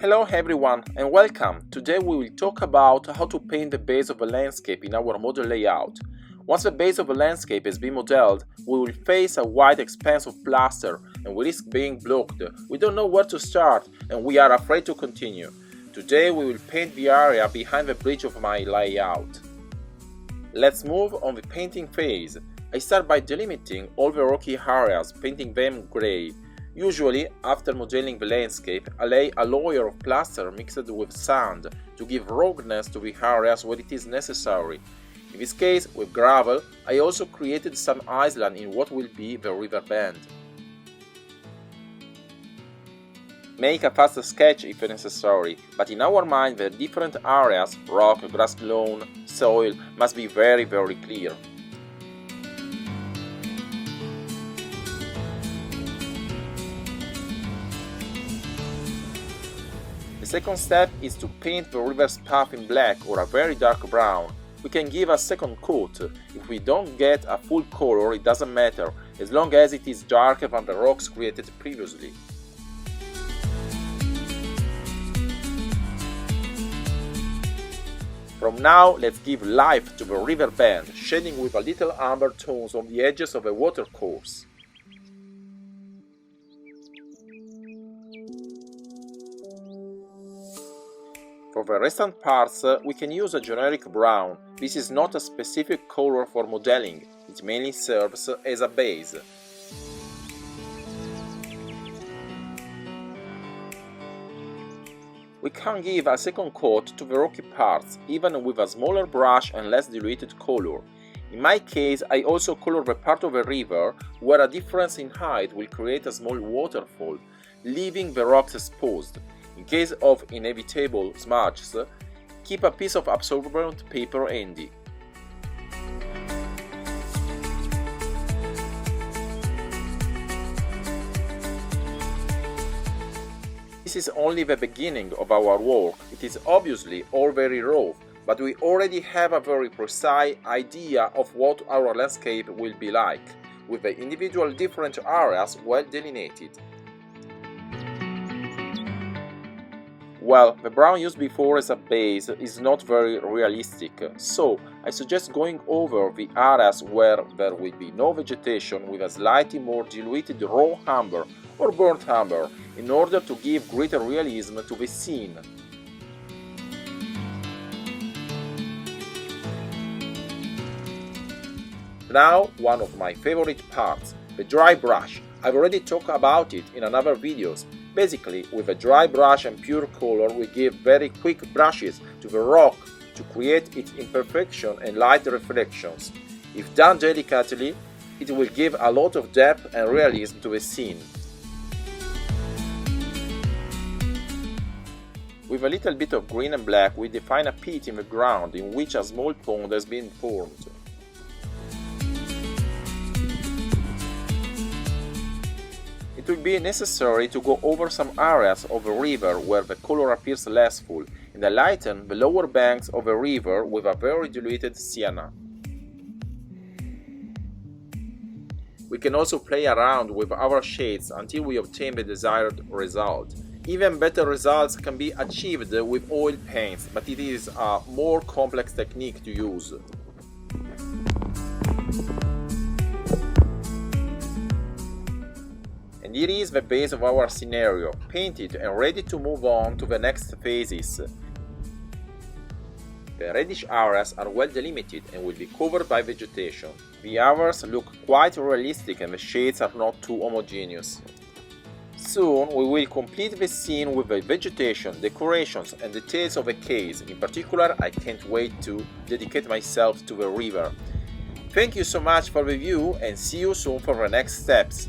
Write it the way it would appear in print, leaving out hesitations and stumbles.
Hello everyone and welcome! Today we will talk about how to paint the base of a landscape in our model layout. Once the base of a landscape has been modeled, we will face a wide expanse of plaster and we risk being blocked. We don't know where to start and we are afraid to continue. Today we will paint the area behind the bridge of my layout. Let's move on the painting phase. I start by delimiting all the rocky areas, painting them grey. Usually, after modeling the landscape, I lay a layer of plaster mixed with sand to give roughness to the areas where it is necessary. In this case, with gravel, I also created some island in what will be the river bend. Make a fast sketch if necessary, but in our mind the different areas, rock, grass lawn, soil, must be very clear. The second step is to paint the river's path in black or a very dark brown. We can give a second coat. If we don't get a full color, it doesn't matter, as long as it is darker than the rocks created previously. From now, let's give life to the river bend, shading with a little amber tones on the edges of the watercourse. For the restant parts, we can use a generic brown. This is not a specific color for modeling, it mainly serves as a base. We can give a second coat to the rocky parts, even with a smaller brush and less diluted color. In my case, I also color the part of the river where a difference in height will create a small waterfall, leaving the rocks exposed. In case of inevitable smudges, keep a piece of absorbent paper handy. This is only the beginning of our work. It is obviously all very raw, but we already have a very precise idea of what our landscape will be like, with the individual different areas well delineated. Well, the brown used before as a base is not very realistic, so I suggest going over the areas where there will be no vegetation with a slightly more diluted raw amber or burnt amber in order to give greater realism to the scene. Now, one of my favorite parts, the dry brush. I've already talked about it in another videos. Basically, with a dry brush and pure color, we give very quick brushes to the rock to create its imperfection and light reflections. If done delicately, it will give a lot of depth and realism to the scene. With a little bit of green and black, we define a pit in the ground in which a small pond has been formed. It will be necessary to go over some areas of the river where the color appears less full, and lighten the lower banks of the river with a very diluted sienna. We can also play around with our shades until we obtain the desired result. Even better results can be achieved with oil paints, but it is a more complex technique to use. And here is the base of our scenario, painted and ready to move on to the next phases. The reddish areas are well delimited and will be covered by vegetation. The others look quite realistic and the shades are not too homogeneous. Soon we will complete the scene with the vegetation, decorations and details of the case. In particular, I can't wait to dedicate myself to the river. Thank you so much for the view and see you soon for the next steps.